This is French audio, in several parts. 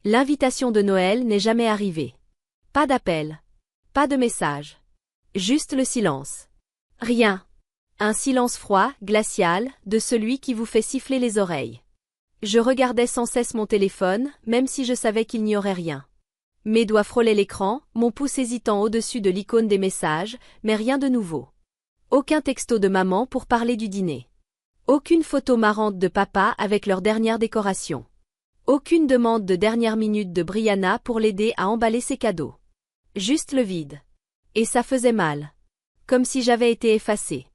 L'invitation de Noël n'est jamais arrivée. Pas d'appel. Pas de message. Juste le silence. Rien. Un silence froid, glacial, de celui qui vous fait siffler les oreilles. Je regardais sans cesse mon téléphone, même si je savais qu'il n'y aurait rien. Mes doigts frôlaient l'écran, mon pouce hésitant au-dessus de l'icône des messages, mais rien de nouveau. Aucun texto de maman pour parler du dîner. Aucune photo marrante de papa avec leur dernière décoration. Aucune demande de dernière minute de Brianna pour l'aider à emballer ses cadeaux. Juste le vide. Et ça faisait mal. Comme si j'avais été effacée.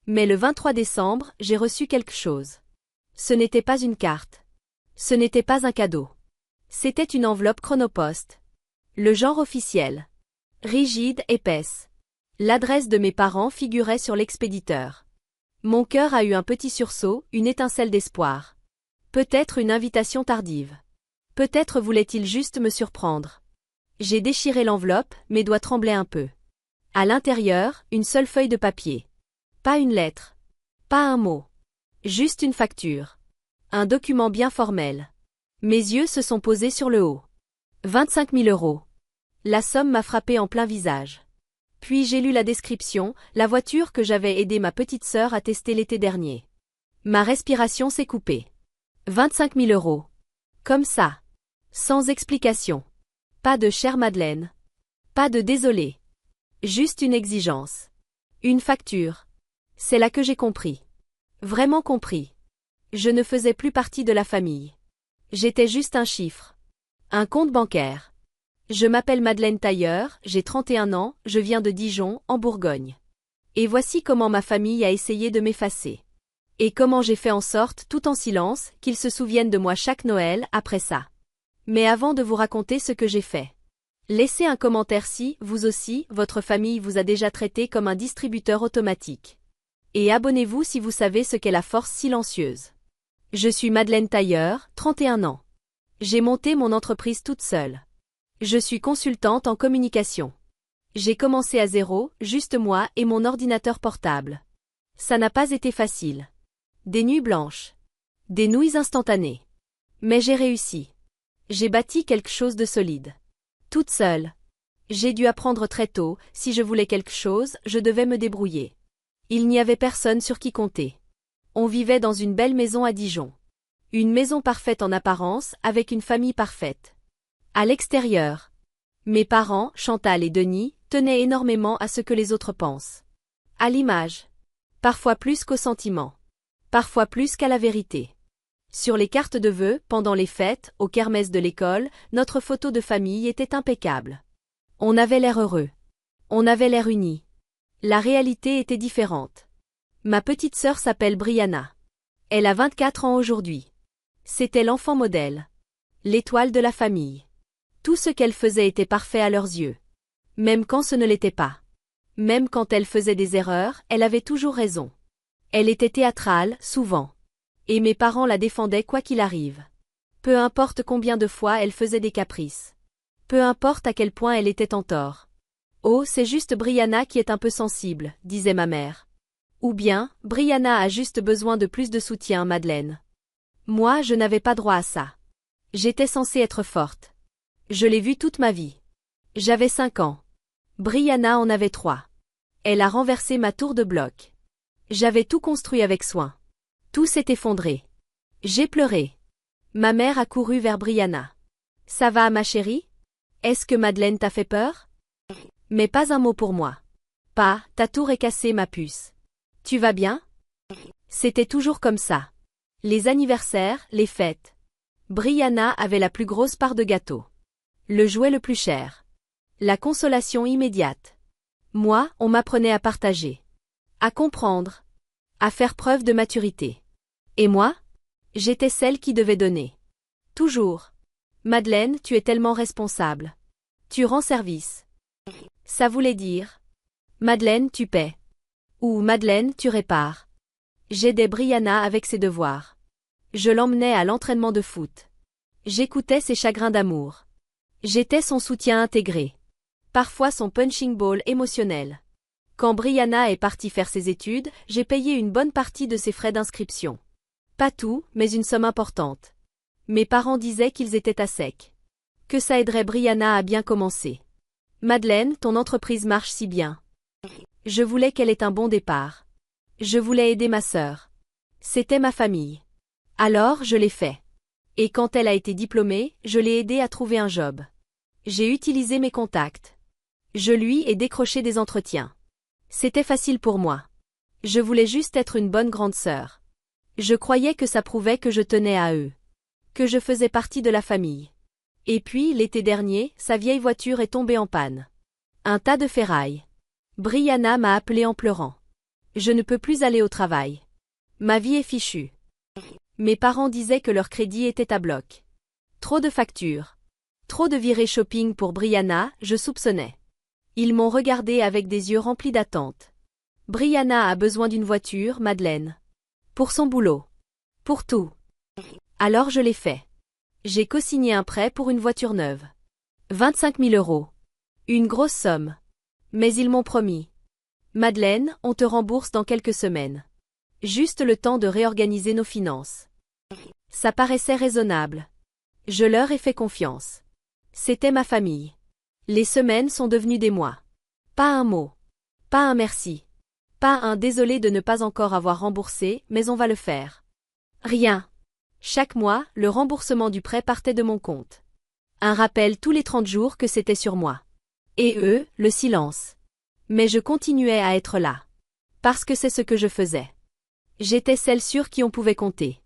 Mais le 23 décembre, j'ai reçu quelque chose. Ce n'était pas une carte. Ce n'était pas un cadeau. C'était une enveloppe Chronopost. Le genre officiel. Rigide, épaisse. L'adresse de mes parents figurait sur l'expéditeur. Mon cœur a eu un petit sursaut, une étincelle d'espoir. Peut-être une invitation tardive. Peut-être voulait-il juste me surprendre. J'ai déchiré l'enveloppe, mes doigts tremblaient un peu. À l'intérieur, une seule feuille de papier. Pas une lettre. Pas un mot. Juste une facture. Un document bien formel. Mes yeux se sont posés sur le haut. 25 000 €. La somme m'a frappé en plein visage. Puis j'ai lu la description, la voiture que j'avais aidé ma petite sœur à tester l'été dernier. Ma respiration s'est coupée. 25 000 €. Comme ça. Sans explication. Pas de chère Madeleine. Pas de désolé. Juste une exigence. Une facture. C'est là que j'ai compris. Vraiment compris. Je ne faisais plus partie de la famille. J'étais juste un chiffre. Un compte bancaire. Je m'appelle Madeleine Tailleur, j'ai 31 ans, je viens de Dijon, en Bourgogne. Et voici comment ma famille a essayé de m'effacer. Et comment j'ai fait en sorte, tout en silence, qu'ils se souviennent de moi chaque Noël, après ça. Mais avant de vous raconter ce que j'ai fait. Laissez un commentaire si, vous aussi, votre famille vous a déjà traité comme un distributeur automatique. Et abonnez-vous si vous savez ce qu'est la force silencieuse. Je suis Madeleine Tailleur, 31 ans. J'ai monté mon entreprise toute seule. Je suis consultante en communication. J'ai commencé à zéro, juste moi et mon ordinateur portable. Ça n'a pas été facile. Des nuits blanches. Des nouilles instantanées. Mais j'ai réussi. J'ai bâti quelque chose de solide. Toute seule. J'ai dû apprendre très tôt, si je voulais quelque chose, je devais me débrouiller. Il n'y avait personne sur qui compter. On vivait dans une belle maison à Dijon. Une maison parfaite en apparence, avec une famille parfaite. À l'extérieur. Mes parents, Chantal et Denis, tenaient énormément à ce que les autres pensent. À l'image. Parfois plus qu'au sentiment. Parfois plus qu'à la vérité. Sur les cartes de vœux, pendant les fêtes, aux kermesses de l'école, notre photo de famille était impeccable. On avait l'air heureux. On avait l'air unis. La réalité était différente. Ma petite sœur s'appelle Brianna. Elle a 24 ans aujourd'hui. C'était l'enfant modèle. L'étoile de la famille. Tout ce qu'elle faisait était parfait à leurs yeux. Même quand ce ne l'était pas. Même quand elle faisait des erreurs, elle avait toujours raison. Elle était théâtrale, souvent. Et mes parents la défendaient quoi qu'il arrive. Peu importe combien de fois elle faisait des caprices. Peu importe à quel point elle était en tort. Oh, c'est juste Brianna qui est un peu sensible, disait ma mère. Ou bien, Brianna a juste besoin de plus de soutien, Madeleine. Moi, je n'avais pas droit à ça. J'étais censée être forte. Je l'ai vue toute ma vie. J'avais 5 ans. Brianna en avait 3. Elle a renversé ma tour de bloc. J'avais tout construit avec soin. Tout s'est effondré. J'ai pleuré. Ma mère a couru vers Brianna. Ça va, ma chérie? Est-ce que Madeleine t'a fait peur? Mais pas un mot pour moi. Pas, ta tour est cassée, ma puce. Tu vas bien? C'était toujours comme ça. Les anniversaires, les fêtes. Brianna avait la plus grosse part de gâteau. Le jouet le plus cher. La consolation immédiate. Moi, on m'apprenait à partager. À comprendre. À faire preuve de maturité. Et moi? J'étais celle qui devait donner. Toujours. Madeleine, tu es tellement responsable. Tu rends service. Ça voulait dire. Madeleine, tu paies. Ou Madeleine, tu répares. J'aidais Brianna avec ses devoirs. Je l'emmenais à l'entraînement de foot. J'écoutais ses chagrins d'amour. J'étais son soutien intégré. Parfois son punching ball émotionnel. Quand Brianna est partie faire ses études, j'ai payé une bonne partie de ses frais d'inscription. Pas tout, mais une somme importante. Mes parents disaient qu'ils étaient à sec. Que ça aiderait Brianna à bien commencer. Madeleine, ton entreprise marche si bien. Je voulais qu'elle ait un bon départ. Je voulais aider ma sœur. C'était ma famille. Alors, je l'ai fait. Et quand elle a été diplômée, je l'ai aidée à trouver un job. J'ai utilisé mes contacts. Je lui ai décroché des entretiens. C'était facile pour moi. Je voulais juste être une bonne grande sœur. Je croyais que ça prouvait que je tenais à eux. Que je faisais partie de la famille. Et puis, l'été dernier, sa vieille voiture est tombée en panne. Un tas de ferraille. Brianna m'a appelé en pleurant. Je ne peux plus aller au travail. Ma vie est fichue. Mes parents disaient que leur crédit était à bloc. Trop de factures. Trop de virées shopping pour Brianna, je soupçonnais. Ils m'ont regardé avec des yeux remplis d'attente. Brianna a besoin d'une voiture, Madeleine. Pour son boulot. Pour tout. Alors je l'ai fait. J'ai co-signé un prêt pour une voiture neuve. 25 000 €. Une grosse somme. Mais ils m'ont promis. Madeleine, on te rembourse dans quelques semaines. Juste le temps de réorganiser nos finances. Ça paraissait raisonnable. Je leur ai fait confiance. C'était ma famille. Les semaines sont devenues des mois. Pas un mot. Pas un merci. Pas un désolé de ne pas encore avoir remboursé, mais on va le faire. Rien. Chaque mois, le remboursement du prêt partait de mon compte. Un rappel tous les 30 jours que c'était sur moi. Et eux, le silence. Mais je continuais à être là. Parce que c'est ce que je faisais. J'étais celle sur qui on pouvait compter.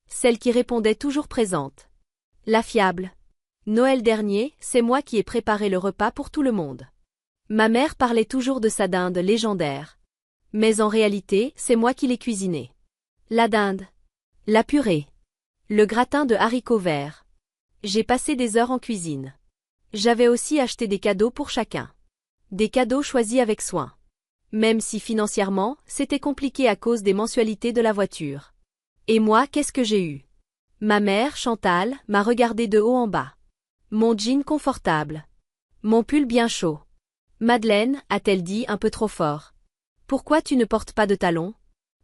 Celle qui répondait toujours présente. La fiable. Noël dernier, c'est moi qui ai préparé le repas pour tout le monde. Ma mère parlait toujours de sa dinde légendaire. Mais en réalité, c'est moi qui l'ai cuisinée. La dinde. La purée. Le gratin de haricots verts. J'ai passé des heures en cuisine. J'avais aussi acheté des cadeaux pour chacun. Des cadeaux choisis avec soin. Même si financièrement, c'était compliqué à cause des mensualités de la voiture. Et moi, qu'est-ce que j'ai eu? Ma mère, Chantal, m'a regardé de haut en bas. Mon jean confortable. Mon pull bien chaud. Madeleine, a-t-elle dit un peu trop fort. Pourquoi tu ne portes pas de talons?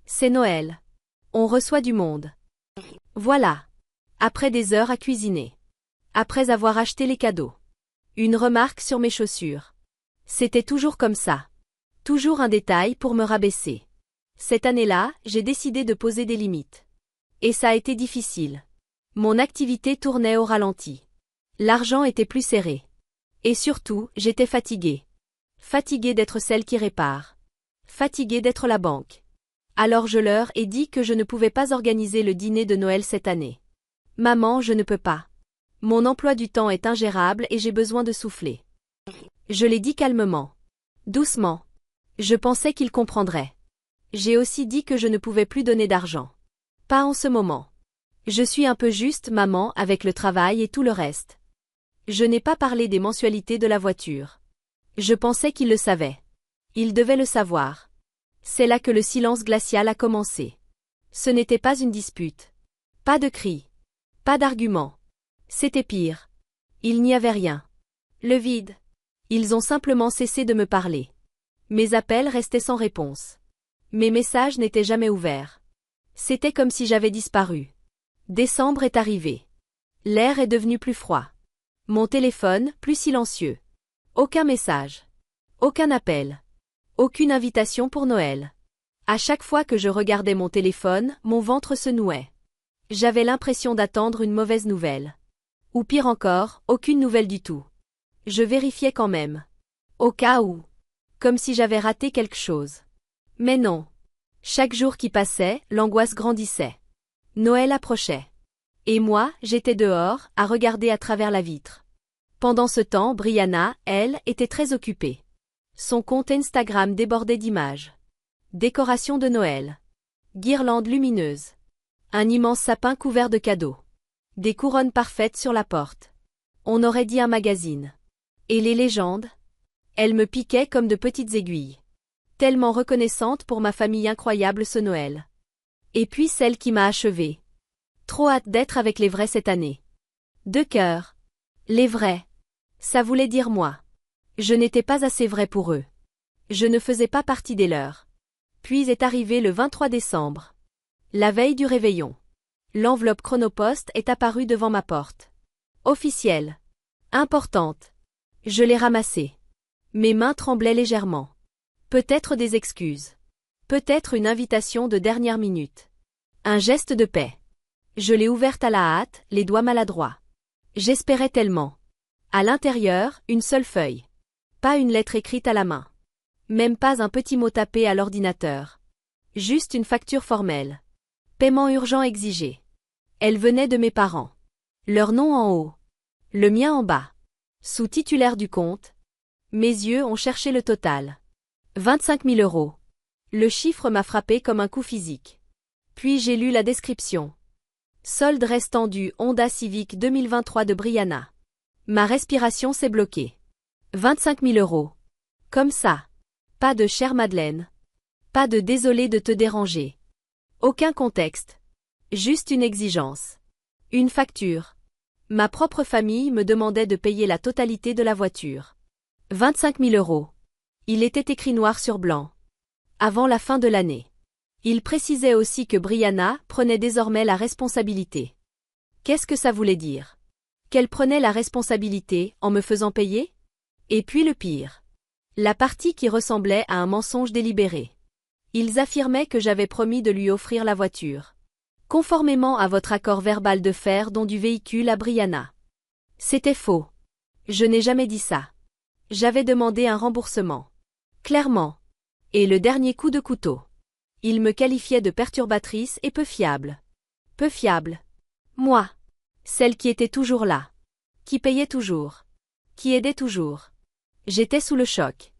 C'est Noël. On reçoit du monde. Voilà. Après des heures à cuisiner. Après avoir acheté les cadeaux. Une remarque sur mes chaussures. C'était toujours comme ça. Toujours un détail pour me rabaisser. Cette année-là, j'ai décidé de poser des limites. Et ça a été difficile. Mon activité tournait au ralenti. L'argent était plus serré. Et surtout, j'étais fatiguée. Fatiguée d'être celle qui répare. Fatiguée d'être la banque. Alors je leur ai dit que je ne pouvais pas organiser le dîner de Noël cette année. Maman, je ne peux pas. Mon emploi du temps est ingérable et j'ai besoin de souffler. Je l'ai dit calmement. Doucement. Je pensais qu'ils comprendraient. J'ai aussi dit que je ne pouvais plus donner d'argent. Pas en ce moment. Je suis un peu juste, maman, avec le travail et tout le reste. Je n'ai pas parlé des mensualités de la voiture. Je pensais qu'ils le savaient. Ils devaient le savoir. C'est là que le silence glacial a commencé. Ce n'était pas une dispute. Pas de cris. Pas d'arguments. C'était pire. Il n'y avait rien. Le vide. Ils ont simplement cessé de me parler. Mes appels restaient sans réponse. Mes messages n'étaient jamais ouverts. C'était comme si j'avais disparu. Décembre est arrivé. L'air est devenu plus froid. Mon téléphone, plus silencieux. Aucun message. Aucun appel. Aucune invitation pour Noël. À chaque fois que je regardais mon téléphone, mon ventre se nouait. J'avais l'impression d'attendre une mauvaise nouvelle. Ou pire encore, aucune nouvelle du tout. Je vérifiais quand même. Au cas où. Comme si j'avais raté quelque chose. Mais non. Chaque jour qui passait, l'angoisse grandissait. Noël approchait. Et moi, j'étais dehors, à regarder à travers la vitre. Pendant ce temps, Brianna, elle, était très occupée. Son compte Instagram débordait d'images. Décoration de Noël. Guirlandes lumineuses. Un immense sapin couvert de cadeaux. Des couronnes parfaites sur la porte. On aurait dit un magazine. Et les légendes? Elles me piquaient comme de petites aiguilles. Tellement reconnaissante pour ma famille incroyable ce Noël. Et puis celle qui m'a achevée. Trop hâte d'être avec les vrais cette année. De cœur. Les vrais. Ça voulait dire moi. Je n'étais pas assez vraie pour eux. Je ne faisais pas partie des leurs. Puis est arrivé le 23 décembre. La veille du réveillon. L'enveloppe Chronopost est apparue devant ma porte. Officiel. Importante. Je l'ai ramassée. Mes mains tremblaient légèrement. Peut-être des excuses. Peut-être une invitation de dernière minute. Un geste de paix. Je l'ai ouverte à la hâte, les doigts maladroits. J'espérais tellement. À l'intérieur, une seule feuille. Pas une lettre écrite à la main. Même pas un petit mot tapé à l'ordinateur. Juste une facture formelle. Paiement urgent exigé. Elle venait de mes parents. Leur nom en haut. Le mien en bas. Sous-titulaire du compte. Mes yeux ont cherché le total. 25 000 euros. Le chiffre m'a frappé comme un coup physique. Puis j'ai lu la description. Solde restant du Honda Civic 2023 de Brianna. Ma respiration s'est bloquée. 25 000 euros. Comme ça. Pas de chère Madeleine. Pas de désolé de te déranger. Aucun contexte. Juste une exigence. Une facture. Ma propre famille me demandait de payer la totalité de la voiture. 25 000 euros. Il était écrit noir sur blanc. Avant la fin de l'année. Il précisait aussi que Brianna prenait désormais la responsabilité. Qu'est-ce que ça voulait dire? Qu'elle prenait la responsabilité en me faisant payer? Et puis le pire. La partie qui ressemblait à un mensonge délibéré. Ils affirmaient que j'avais promis de lui offrir la voiture. Conformément à votre accord verbal de faire don du véhicule à Brianna. C'était faux. Je n'ai jamais dit ça. J'avais demandé un remboursement. Clairement. Et le dernier coup de couteau. Il me qualifiait de perturbatrice et peu fiable. Peu fiable. Moi. Celle qui était toujours là. Qui payait toujours. Qui aidait toujours. J'étais sous le choc.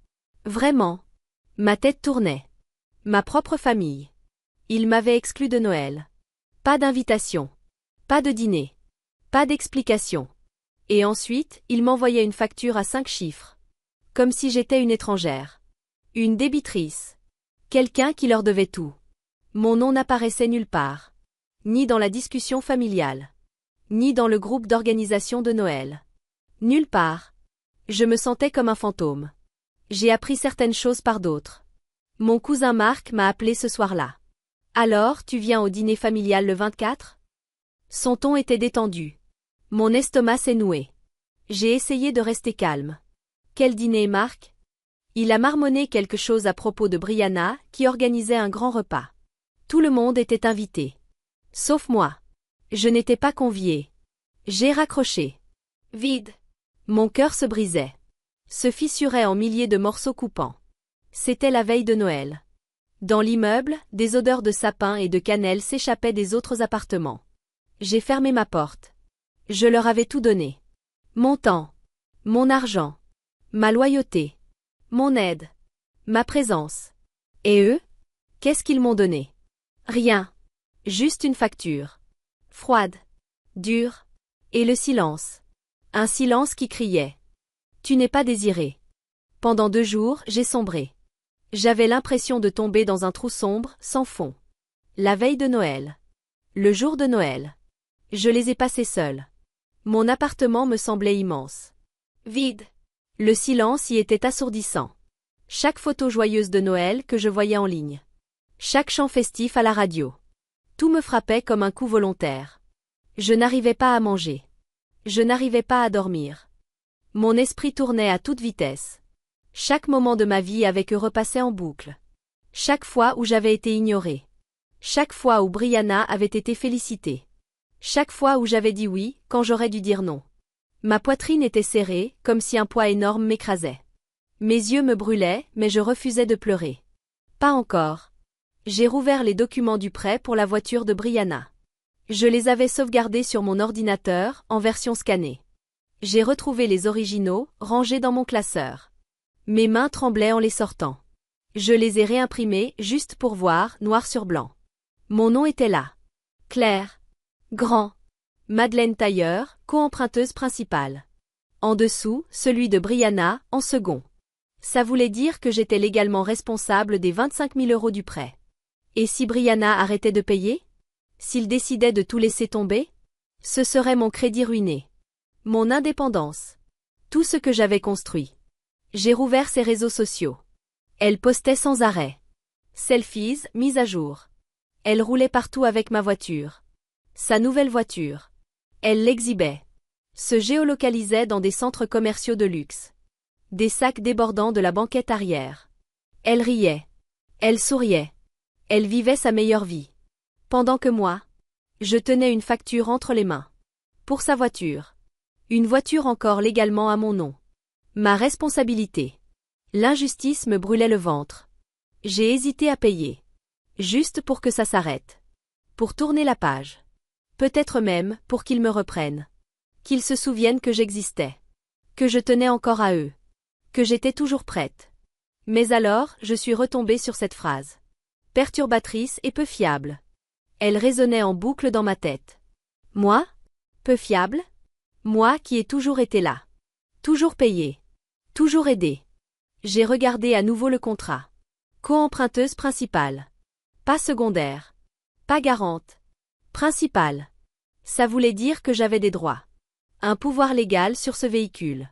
Vraiment. Ma tête tournait. Ma propre famille. Il m'avait exclu de Noël. Pas d'invitation. Pas de dîner. Pas d'explication. Et ensuite, il m'envoyait une facture à 5 chiffres. Comme si j'étais une étrangère. Une débitrice. Quelqu'un qui leur devait tout. Mon nom n'apparaissait nulle part. Ni dans la discussion familiale. Ni dans le groupe d'organisation de Noël. Nulle part. Je me sentais comme un fantôme. J'ai appris certaines choses par d'autres. Mon cousin Marc m'a appelé ce soir-là. Alors, tu viens au dîner familial le 24? Son ton était détendu. Mon estomac s'est noué. J'ai essayé de rester calme. Quel dîner, Marc? Il a marmonné quelque chose à propos de Brianna, qui organisait un grand repas. Tout le monde était invité. Sauf moi. Je n'étais pas conviée. J'ai raccroché. Vide. Mon cœur se brisait. Se fissurait en milliers de morceaux coupants. C'était la veille de Noël. Dans l'immeuble, des odeurs de sapin et de cannelle s'échappaient des autres appartements. J'ai fermé ma porte. Je leur avais tout donné. Mon temps. Mon argent. Ma loyauté. Mon aide. Ma présence. Et eux? Qu'est-ce qu'ils m'ont donné? Rien. Juste une facture. Froide. Dure. Et le silence. Un silence qui criait. Tu n'es pas désiré. Pendant 2 jours, j'ai sombré. J'avais l'impression de tomber dans un trou sombre, sans fond. La veille de Noël. Le jour de Noël. Je les ai passés seuls. Mon appartement me semblait immense. Vide. Le silence y était assourdissant. Chaque photo joyeuse de Noël que je voyais en ligne. Chaque chant festif à la radio. Tout me frappait comme un coup volontaire. Je n'arrivais pas à manger. Je n'arrivais pas à dormir. Mon esprit tournait à toute vitesse. Chaque moment de ma vie avec eux repassait en boucle. Chaque fois où j'avais été ignorée. Chaque fois où Brianna avait été félicitée. Chaque fois où j'avais dit oui, quand j'aurais dû dire non. Ma poitrine était serrée, comme si un poids énorme m'écrasait. Mes yeux me brûlaient, mais je refusais de pleurer. Pas encore. J'ai rouvert les documents du prêt pour la voiture de Brianna. Je les avais sauvegardés sur mon ordinateur, en version scannée. J'ai retrouvé les originaux, rangés dans mon classeur. Mes mains tremblaient en les sortant. Je les ai réimprimés, juste pour voir, noir sur blanc. Mon nom était là. Claire. Grand. Madeleine Tailleur, co-emprunteuse principale. En dessous, celui de Brianna, en second. Ça voulait dire que j'étais légalement responsable des 25 000 euros du prêt. Et si Brianna arrêtait de payer? S'il décidait de tout laisser tomber? Ce serait mon crédit ruiné. Mon indépendance. Tout ce que j'avais construit. J'ai rouvert ses réseaux sociaux. Elle postait sans arrêt. Selfies, mises à jour. Elle roulait partout avec ma voiture. Sa nouvelle voiture. Elle l'exhibait. se géolocalisait dans des centres commerciaux de luxe. Des sacs débordant de la banquette arrière. Elle riait. Elle souriait. Elle vivait sa meilleure vie. Pendant que moi, je tenais une facture entre les mains. Pour sa voiture. Une voiture encore légalement à mon nom. Ma responsabilité. L'injustice me brûlait le ventre. J'ai hésité à payer. Juste pour que ça s'arrête. Pour tourner la page. Peut-être même pour qu'ils me reprennent. Qu'ils se souviennent que j'existais. Que je tenais encore à eux. Que j'étais toujours prête. Mais alors, je suis retombée sur cette phrase. Perturbatrice et peu fiable. Elle résonnait en boucle dans ma tête. Moi? Peu fiable? Moi qui ai toujours été là. Toujours payé. Toujours aidé. J'ai regardé à nouveau le contrat. Co-emprunteuse principale. Pas secondaire. Pas garante. Principale. Ça voulait dire que j'avais des droits. Un pouvoir légal sur ce véhicule.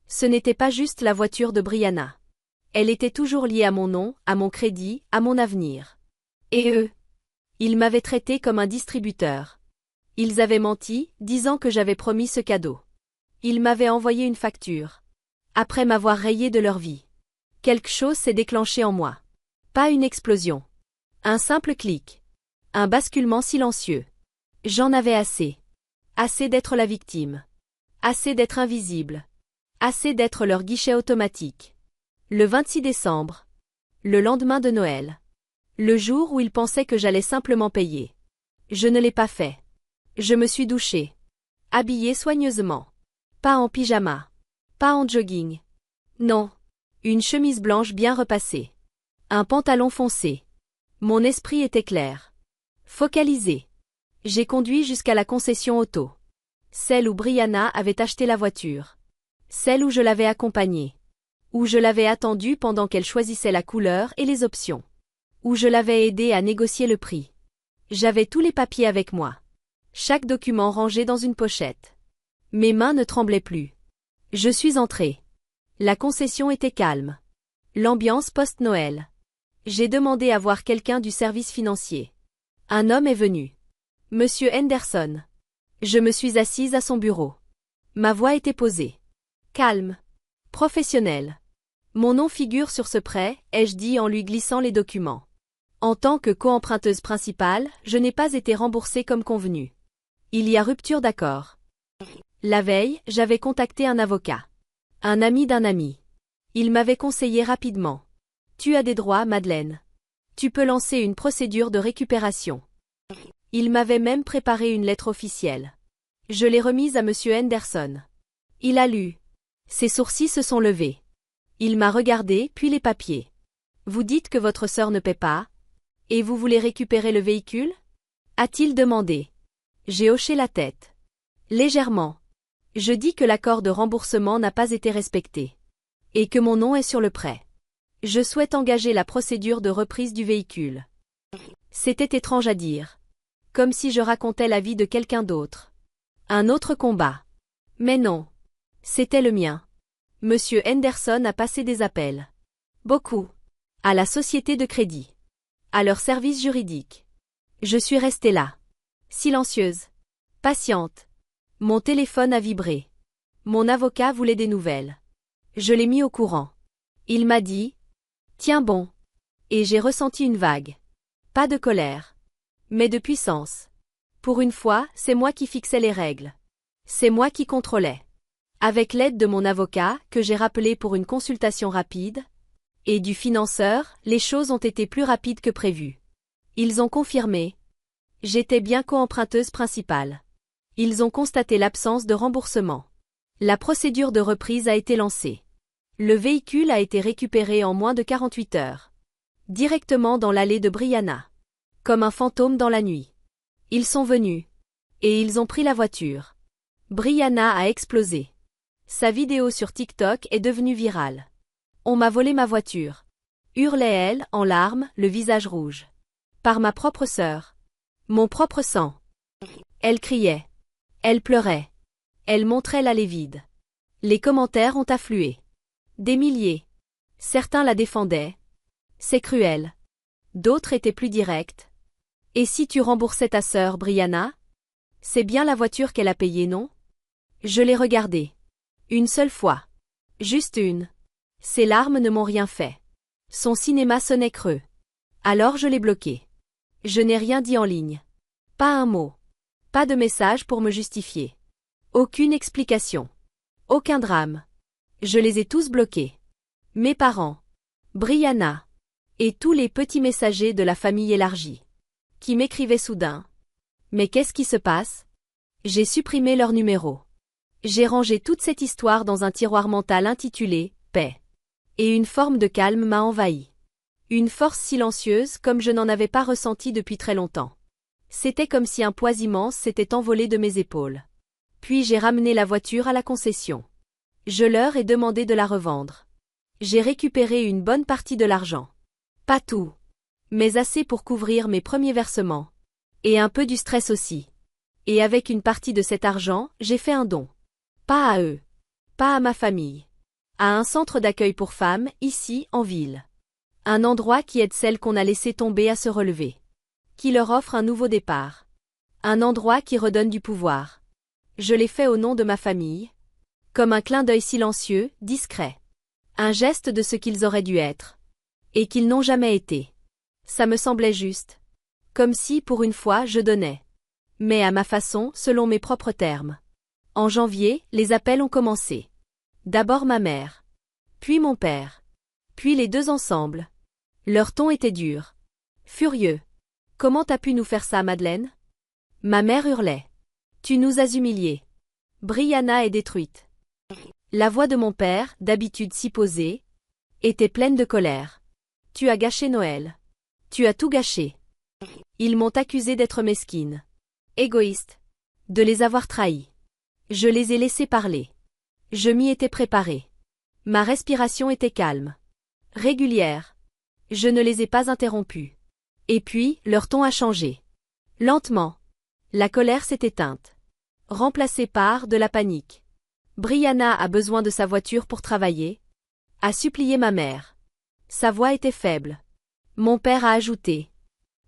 Ce n'était pas juste la voiture de Brianna. Elle était toujours liée à mon nom, à mon crédit, à mon avenir. Et eux? Ils m'avaient traité comme un distributeur. Ils avaient menti, disant que j'avais promis ce cadeau. Ils m'avaient envoyé une facture. Après m'avoir rayé de leur vie. Quelque chose s'est déclenché en moi. Pas une explosion. Un simple clic. Un basculement silencieux. J'en avais assez. Assez d'être la victime. Assez d'être invisible. Assez d'être leur guichet automatique. Le 26 décembre. Le lendemain de Noël. Le jour où ils pensaient que j'allais simplement payer. Je ne l'ai pas fait. Je me suis douchée. Habillée soigneusement. Pas en pyjama. Pas en jogging. Non. Une chemise blanche bien repassée. Un pantalon foncé. Mon esprit était clair. Focalisé. J'ai conduit jusqu'à la concession auto. Celle où Brianna avait acheté la voiture. Celle où je l'avais accompagnée. Où je l'avais attendue pendant qu'elle choisissait la couleur et les options. Où je l'avais aidée à négocier le prix. J'avais tous les papiers avec moi. Chaque document rangé dans une pochette. Mes mains ne tremblaient plus. Je suis entrée. La concession était calme. L'ambiance post-Noël. J'ai demandé à voir quelqu'un du service financier. Un homme est venu. Monsieur Henderson. Je me suis assise à son bureau. Ma voix était posée. Calme. Professionnelle. Mon nom figure sur ce prêt, ai-je dit en lui glissant les documents. En tant que co-emprunteuse principale, je n'ai pas été remboursée comme convenu. Il y a rupture d'accord. La veille, j'avais contacté un avocat. Un ami d'un ami. Il m'avait conseillé rapidement. Tu as des droits, Madeleine. Tu peux lancer une procédure de récupération. Il m'avait même préparé une lettre officielle. Je l'ai remise à Monsieur Henderson. Il a lu. Ses sourcils se sont levés. Il m'a regardé, puis les papiers. Vous dites que votre sœur ne paie pas? Et vous voulez récupérer le véhicule? A-t-il demandé. J'ai hoché la tête. Légèrement. Je dis que l'accord de remboursement n'a pas été respecté. Et que mon nom est sur le prêt. Je souhaite engager la procédure de reprise du véhicule. C'était étrange à dire. Comme si je racontais la vie de quelqu'un d'autre. Un autre combat. Mais non. C'était le mien. Monsieur Henderson a passé des appels. Beaucoup. À la société de crédit. À leur service juridique. Je suis restée là. Silencieuse. Patiente. Mon téléphone a vibré. Mon avocat voulait des nouvelles. Je l'ai mis au courant. Il m'a dit « Tiens bon ». Et j'ai ressenti une vague. Pas de colère. Mais de puissance. Pour une fois, c'est moi qui fixais les règles. C'est moi qui contrôlais. Avec l'aide de mon avocat, que j'ai rappelé pour une consultation rapide, et du financeur, les choses ont été plus rapides que prévu. Ils ont confirmé. J'étais bien co-emprunteuse principale. Ils ont constaté l'absence de remboursement. La procédure de reprise a été lancée. Le véhicule a été récupéré en moins de 48 heures. Directement dans l'allée de Brianna. Comme un fantôme dans la nuit. Ils sont venus. Et ils ont pris la voiture. Brianna a explosé. Sa vidéo sur TikTok est devenue virale. On m'a volé ma voiture. Hurlait-elle, en larmes, le visage rouge. Par ma propre sœur. Mon propre sang. Elle criait. Elle pleurait. Elle montrait l'allée vide. Les commentaires ont afflué. Des milliers. Certains la défendaient. C'est cruel. D'autres étaient plus directs. Et si tu remboursais ta sœur, Brianna? C'est bien la voiture qu'elle a payée, non? Je l'ai regardé. Une seule fois. Juste une. Ses larmes ne m'ont rien fait. Son cinéma sonnait creux. Alors je l'ai bloqué. Je n'ai rien dit en ligne. Pas un mot. Pas de message pour me justifier. Aucune explication. Aucun drame. Je les ai tous bloqués. Mes parents. Brianna. Et tous les petits messagers de la famille élargie. Qui m'écrivaient soudain. Mais qu'est-ce qui se passe? J'ai supprimé leur numéro. J'ai rangé toute cette histoire dans un tiroir mental intitulé « Paix ». Et une forme de calme m'a envahi. Une force silencieuse comme je n'en avais pas ressenti depuis très longtemps. C'était comme si un poids immense s'était envolé de mes épaules. Puis j'ai ramené la voiture à la concession. Je leur ai demandé de la revendre. J'ai récupéré une bonne partie de l'argent. Pas tout. Mais assez pour couvrir mes premiers versements. Et un peu du stress aussi. Et avec une partie de cet argent, j'ai fait un don. Pas à eux. Pas à ma famille. À un centre d'accueil pour femmes, ici, en ville. Un endroit qui aide celles qu'on a laissées tomber à se relever. Qui leur offre un nouveau départ. Un endroit qui redonne du pouvoir. Je l'ai fait au nom de ma famille. Comme un clin d'œil silencieux, discret. Un geste de ce qu'ils auraient dû être. Et qu'ils n'ont jamais été. Ça me semblait juste. Comme si, pour une fois, je donnais. Mais à ma façon, selon mes propres termes. En janvier, les appels ont commencé. D'abord ma mère. Puis mon père. Puis les deux ensemble. Leur ton était dur. Furieux. Comment t'as pu nous faire ça, Madeleine? Ma mère hurlait. Tu nous as humiliés. Brianna est détruite. La voix de mon père, d'habitude si posée, était pleine de colère. Tu as gâché Noël. Tu as tout gâché. Ils m'ont accusé d'être mesquine. Égoïste. De les avoir trahis. Je les ai laissés parler. Je m'y étais préparée. Ma respiration était calme. Régulière. Je ne les ai pas interrompus. Et puis, leur ton a changé. Lentement. La colère s'est éteinte. Remplacée par de la panique. Brianna a besoin de sa voiture pour travailler. A supplié ma mère. Sa voix était faible. Mon père a ajouté.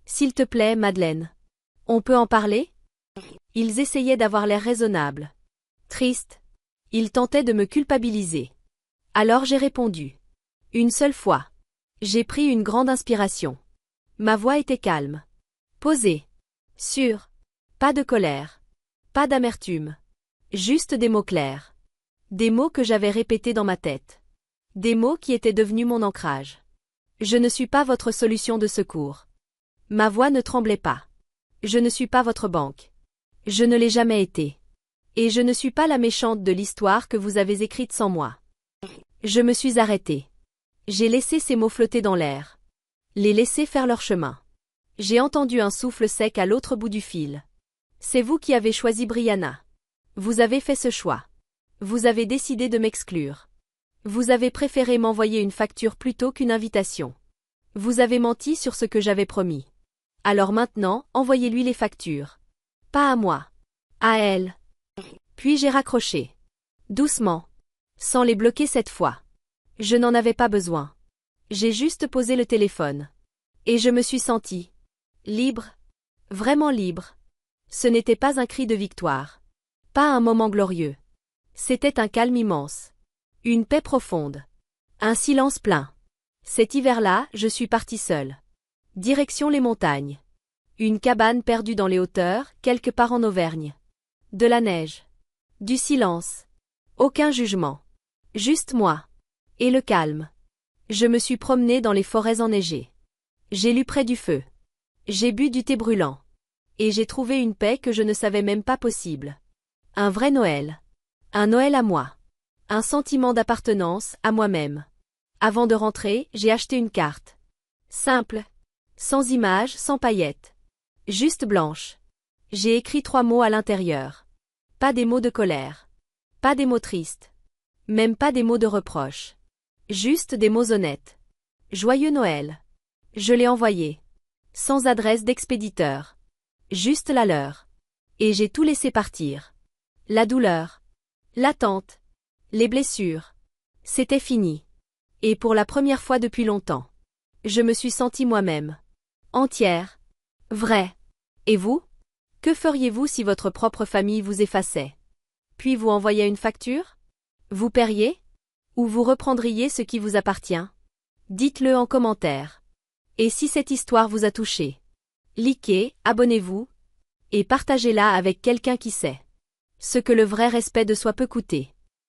S'il te plaît, Madeleine. On peut en parler? Ils essayaient d'avoir l'air raisonnable. Triste. Ils tentaient de me culpabiliser. Alors j'ai répondu. Une seule fois. J'ai pris une grande inspiration. Ma voix était calme. Posée. Sûre. Pas de colère. Pas d'amertume. Juste des mots clairs. Des mots que j'avais répétés dans ma tête. Des mots qui étaient devenus mon ancrage. Je ne suis pas votre solution de secours. Ma voix ne tremblait pas. Je ne suis pas votre banque. Je ne l'ai jamais été. Et je ne suis pas la méchante de l'histoire que vous avez écrite sans moi. Je me suis arrêtée. J'ai laissé ces mots flotter dans l'air. Les laisser faire leur chemin. J'ai entendu un souffle sec à l'autre bout du fil. C'est vous qui avez choisi Brianna. Vous avez fait ce choix. Vous avez décidé de m'exclure. Vous avez préféré m'envoyer une facture plutôt qu'une invitation. Vous avez menti sur ce que j'avais promis. Alors maintenant, envoyez-lui les factures. Pas à moi. À elle. Puis j'ai raccroché. Doucement. Sans les bloquer cette fois. Je n'en avais pas besoin. J'ai juste posé le téléphone. Et je me suis sentie libre. Vraiment libre. Ce n'était pas un cri de victoire. Pas un moment glorieux. C'était un calme immense. Une paix profonde. Un silence plein. Cet hiver-là, je suis partie seule. Direction les montagnes. Une cabane perdue dans les hauteurs, quelque part en Auvergne. De la neige. Du silence. Aucun jugement. Juste moi. Et le calme. Je me suis promenée dans les forêts enneigées. J'ai lu près du feu. J'ai bu du thé brûlant. Et j'ai trouvé une paix que je ne savais même pas possible. Un vrai Noël. Un Noël à moi. Un sentiment d'appartenance à moi-même. Avant de rentrer, j'ai acheté une carte. Simple. Sans images, sans paillettes. Juste blanche. J'ai écrit 3 mots à l'intérieur. Pas des mots de colère. Pas des mots tristes. Même pas des mots de reproche. Juste des mots honnêtes. Joyeux Noël. Je l'ai envoyé. Sans adresse d'expéditeur. Juste la leur. Et j'ai tout laissé partir. La douleur. L'attente. Les blessures. C'était fini. Et pour la première fois depuis longtemps. Je me suis sentie moi-même. Entière. Vraie. Et vous? Que feriez-vous si votre propre famille vous effaçait? puis vous envoyer une facture? Vous paieriez? Ou vous reprendriez ce qui vous appartient? Dites-le en commentaire. Et si cette histoire vous a touché, likez, abonnez-vous, et partagez-la avec quelqu'un qui sait ce que le vrai respect de soi peut coûter.